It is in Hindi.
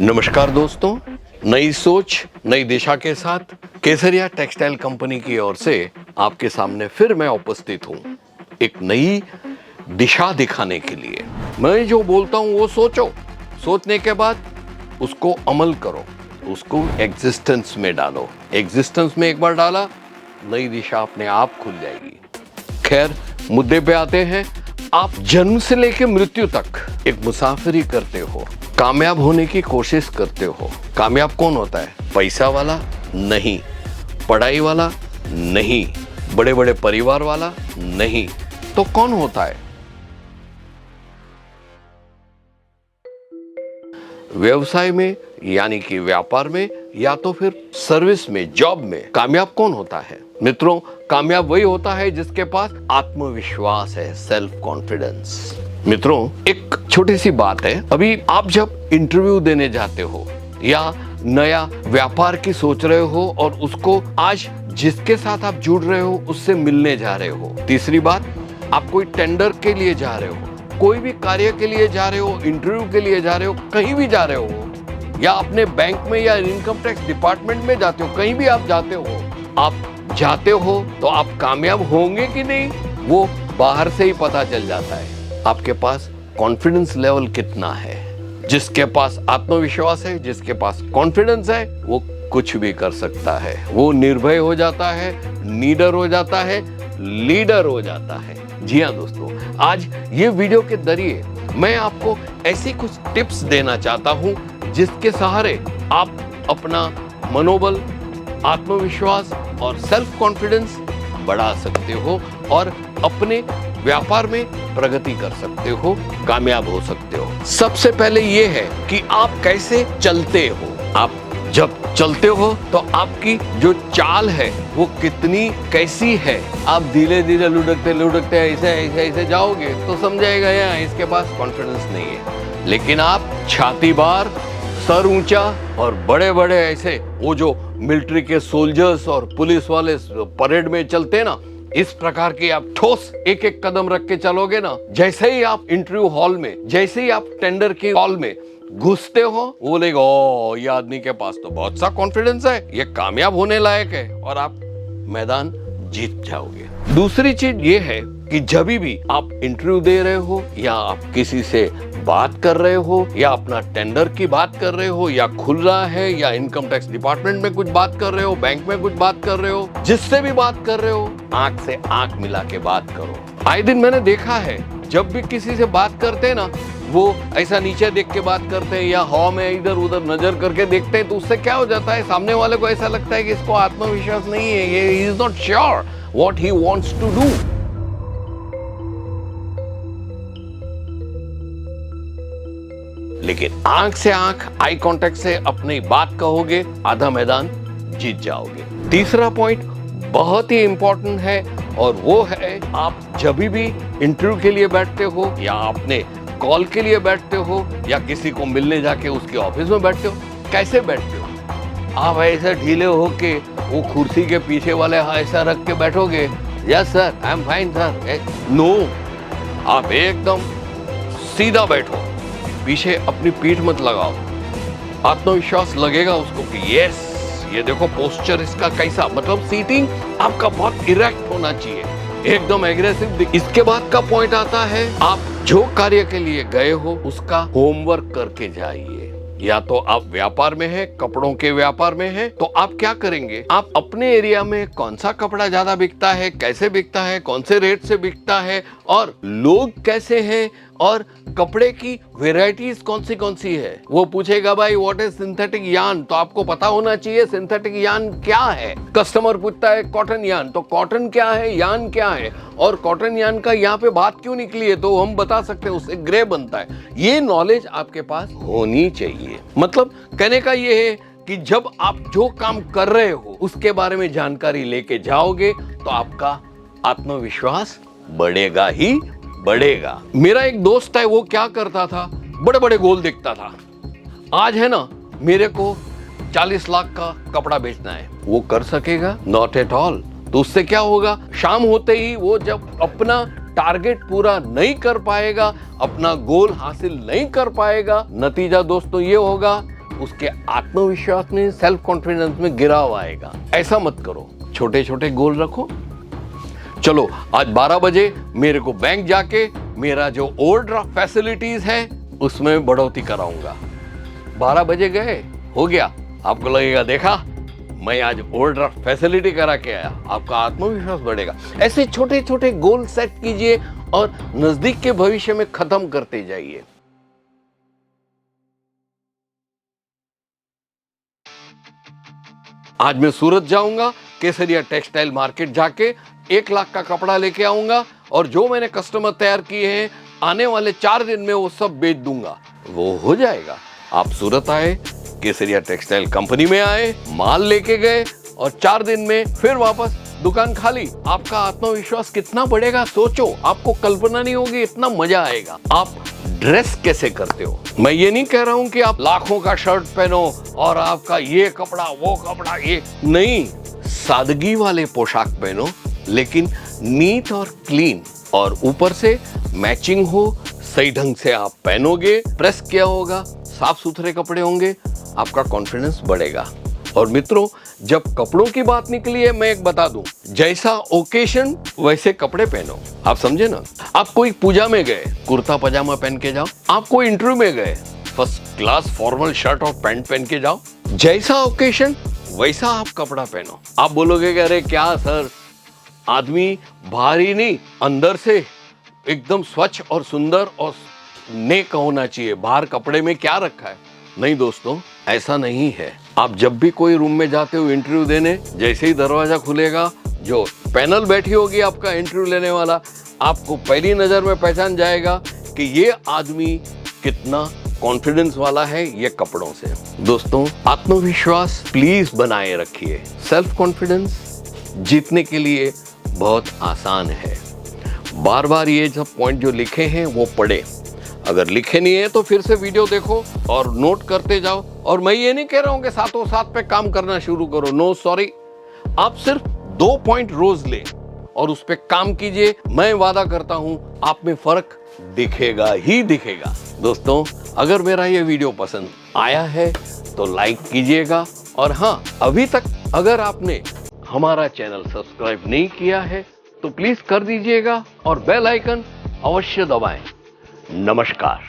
नमस्कार दोस्तों, नई सोच नई दिशा के साथ केसरिया टेक्सटाइल कंपनी की ओर से आपके सामने फिर मैं उपस्थित हूँ एक नई दिशा दिखाने के लिए। मैं जो बोलता हूँ वो सोचो, सोचने के बाद उसको अमल करो, उसको एग्जिस्टेंस में डालो। एग्जिस्टेंस में एक बार डाला, नई दिशा अपने आप खुल जाएगी। खैर, मुद्दे पे आते हैं। आप जन्म से लेकर मृत्यु तक एक मुसाफिरी करते हो, कामयाब होने की कोशिश करते हो। कामयाब कौन होता है? पैसा वाला नहीं, पढ़ाई वाला नहीं, बड़े बड़े परिवार वाला नहीं, तो कौन होता है? व्यवसाय में यानी कि व्यापार में या तो फिर सर्विस में, जॉब में कामयाब कौन होता है? मित्रों, कामयाब वही होता है जिसके पास आत्मविश्वास है, सेल्फ कॉन्फिडेंस। मित्रों, एक छोटी सी बात है। अभी आप जब इंटरव्यू देने जाते हो या नया व्यापार की सोच रहे हो और उसको आज जिसके साथ आप जुड़ रहे हो उससे मिलने जा रहे हो। तीसरी बात, आप कोई टेंडर के लिए जा रहे हो, कोई भी कार्य के लिए जा रहे हो, इंटरव्यू के लिए जा रहे हो, कहीं भी जा रहे हो, या अपने बैंक में या इनकम टैक्स डिपार्टमेंट में जाते हो, कहीं भी आप जाते हो, आप जाते हो तो आप कामयाब होंगे कि नहीं वो बाहर से ही पता चल जाता है। आपके पास कॉन्फिडेंस लेवल कितना है। जिसके पास आत्मविश्वास है, जिसके पास कॉन्फिडेंस है, वो कुछ भी कर सकता है। वो निर्भय हो जाता है, नीडर हो जाता है, लीडर हो जाता है। जी हाँ दोस्तों, आज ये वीडियो के जरिए मैं आपको ऐसी कुछ टिप्स देना चाहता हूं जिसके सहारे आप अपना मनोबल, आत्मविश्वास और सेल्फ कॉन्फिडेंस बढ़ा सकते हो और अपने व्यापार में प्रगति कर सकते हो, कामयाब हो सकते हो। सबसे पहले ये है कि आप कैसे चलते हो। आप जब चलते हो तो आपकी जो चाल है वो कितनी कैसी है। आप धीरे धीरे लुढ़कते लुढ़कते ऐसे जाओगे तो समझाएगा यार इसके पास कॉन्फिडेंस नहीं है। लेकिन आप छाती बार, सर ऊंचा और बड़े बड़े ऐसे, वो जो मिलिट्री के सोल्जर्स और पुलिस वाले परेड में चलते ना, इस प्रकार की आप ठोस एक एक कदम रख के चलोगे ना, जैसे ही आप इंटरव्यू हॉल में, जैसे ही आप टेंडर के हॉल में घुसते हो, वो बोलेगा ओ ये आदमी के पास तो बहुत सा कॉन्फिडेंस है, ये कामयाब होने लायक है, और आप मैदान जीत जाओगे। दूसरी चीज ये है कि जब भी आप इंटरव्यू दे रहे हो या आप किसी से बात कर रहे हो या अपना टेंडर की बात कर रहे हो या खुल रहा है या इनकम टैक्स डिपार्टमेंट में कुछ बात कर रहे हो, बैंक में कुछ बात कर रहे हो, जिससे भी बात कर रहे हो, आंख से आंख मिला के बात करो। आए दिन मैंने देखा है, जब भी किसी से बात करते हैं ना, वो ऐसा नीचे देख के बात करते हैं या हवा में इधर उधर नजर करके देखते हैं, तो उससे क्या हो जाता है, सामने वाले को ऐसा लगता है कि इसको आत्मविश्वास नहीं है, ये he is not sure what he wants to do. लेकिन आंख से आंख, आई कांटेक्ट से अपनी बात कहोगे, आधा मैदान जीत जाओगे। तीसरा पॉइंट बहुत ही इंपॉर्टेंट है और वो है, आप जब भी इंटरव्यू के लिए बैठते हो या अपने कॉल के लिए बैठते हो या किसी को मिलने जाके उसके ऑफिस में बैठते हो, कैसे बैठते हो? आप ऐसे ढीले होके वो कुर्सी के पीछे वाले ऐसा रख के बैठोगे, yes sir I am fine sir, no, आप एकदम सीधा बैठो, पीछे अपनी पीठ मत लगाओ। आत्मविश्वास लगेगा उसको कि यस, ये देखो पोस्चर इसका कैसा, मतलब सीटिंग आपका बहुत इरेक्ट होना चाहिए, एकदम एग्रेसिव। इसके बाद का पॉइंट आता है, आप जो कार्य के लिए गए हो उसका होमवर्क करके जाइए। या तो आप व्यापार में हैं, कपड़ों के व्यापार में हैं, तो आप क्या करेंगे, आप अपने एरिया में कौन सा कपड़ा ज्यादा बिकता है, कैसे बिकता है, कौन से रेट से बिकता है, और लोग कैसे हैं, और कपड़े की वेराइटीज कौन सी है। वो पूछेगा भाई व्हाट इज सिंथेटिक यार्न, तो आपको पता होना चाहिए सिंथेटिक यार्न क्या है। कस्टमर पूछता है कॉटन यार्न, तो कॉटन क्या है, यार्न क्या है, और कॉटन यार्न का यहाँ पे बात क्यों निकली है, तो हम बता सकते हैं उससे ग्रे बनता है। ये नॉलेज आपके पास होनी चाहिए। मतलब कहने का ये है कि जब आप जो काम कर रहे हो उसके बारे में जानकारी लेके जाओगे तो आपका आत्मविश्वास बढ़ेगा ही बढ़ेगा। मेरा एक दोस्त है, वो क्या करता था, बड़े बड़े गोल देखता था। आज है ना, मेरे को 40 लाख का कपड़ा बेचना है, वो कर सकेगा? Not at all. तो उससे क्या होगा, शाम होते ही वो जब अपना टारगेट पूरा नहीं कर पाएगा, अपना गोल हासिल नहीं कर पाएगा, नतीजा दोस्तों ये होगा उसके आत्मविश्वास में, सेल्फ कॉन्फिडेंस में गिराव आएगा। ऐसा मत करो, छोटे छोटे गोल रखो। चलो आज 12 बजे मेरे को बैंक जाके मेरा जो ओवरड्राफ्ट फैसिलिटीज है उसमें बढ़ोतरी कराऊंगा। 12 बजे गए, हो गया, आपको लगेगा देखा मैं आज ओवरड्राफ्ट फैसिलिटी करा के आया, आपका आत्मविश्वास बढ़ेगा। ऐसे छोटे छोटे गोल सेट कीजिए और नजदीक के भविष्य में खत्म करते जाइए। आज मैं सूरत जाऊंगा, केसरिया टेक्सटाइल मार्केट जाके 1 लाख का कपड़ा लेके आऊंगा और जो मैंने कस्टमर तैयार किए हैं आने वाले 4 दिन में वो सब बेच दूंगा। वो हो जाएगा। आप सूरत आए, केसरिया टेक्सटाइल कंपनी में आए, माल लेके गए और 4 दिन में फिर वापस दुकान खाली। आपका आत्मविश्वास कितना बढ़ेगा सोचो, आपको कल्पना नहीं होगी, इतना मजा आएगा। आप ड्रेस कैसे करते हो? मैं ये नहीं कह रहा हूं कि आप लाखों का शर्ट पहनो और आपका ये कपड़ा वो कपड़ा, ये नहीं, सादगी वाले पोशाक पहनो लेकिन नीट और क्लीन, और ऊपर से मैचिंग हो, सही ढंग से आप पहनोगे, प्रेस किया होगा, साफ सुथरे कपड़े होंगे, आपका कॉन्फिडेंस बढ़ेगा। और मित्रों, जब कपड़ों की बात निकली है, मैं एक बता दूं, जैसा ओकेशन वैसे कपड़े पहनो। आप समझे ना? आप कोई पूजा में गए, कुर्ता पजामा पहन के जाओ। आप कोई इंटरव्यू में गए, फर्स्ट क्लास फॉर्मल शर्ट और पैंट पहन के जाओ। जैसा ओकेशन वैसा आप कपड़ा पहनो। आप बोलोगे कि अरे क्या सर, आदमी बाहर ही नहीं अंदर से एकदम स्वच्छ और सुंदर और नेक होना चाहिए, बाहर कपड़े में क्या रखा है? नहीं दोस्तों, ऐसा नहीं है। आप जब भी कोई रूम में जाते हो इंटरव्यू देने, जैसे ही दरवाजा खुलेगा, जो पैनल बैठी होगी आपका इंटरव्यू लेने वाला, आपको पहली नजर में पहचान जाएगा कि ये आदमी कितना कॉन्फिडेंस वाला है ये कपड़ों से। दोस्तों, आत्मविश्वास प्लीज बनाए रखिए। सेल्फ कॉन्फिडेंस जीतने के लिए बहुत आसान है। बार बार ये सब पॉइंट जो लिखे हैं वो पढ़े। अगर लिखे नहीं है तो फिर से वीडियो देखो और नोट करते जाओ। और मैं ये नहीं कह रहा हूं कि साथों साथ पे काम करना शुरू करो, नो सॉरी। आप सिर्फ 2 पॉइंट रोज ले और उस पे काम कीजिए। मैं वादा करता हूं आप में फर्क दिखेगा ही दिखेगा। दोस्तों, अगर मेरा ये वीडियो पसंद आया है तो लाइक कीजिएगा, और हाँ, अभी तक अगर आपने हमारा चैनल सब्सक्राइब नहीं किया है तो प्लीज कर दीजिएगा और बेल आइकन अवश्य दबाएं। नमस्कार।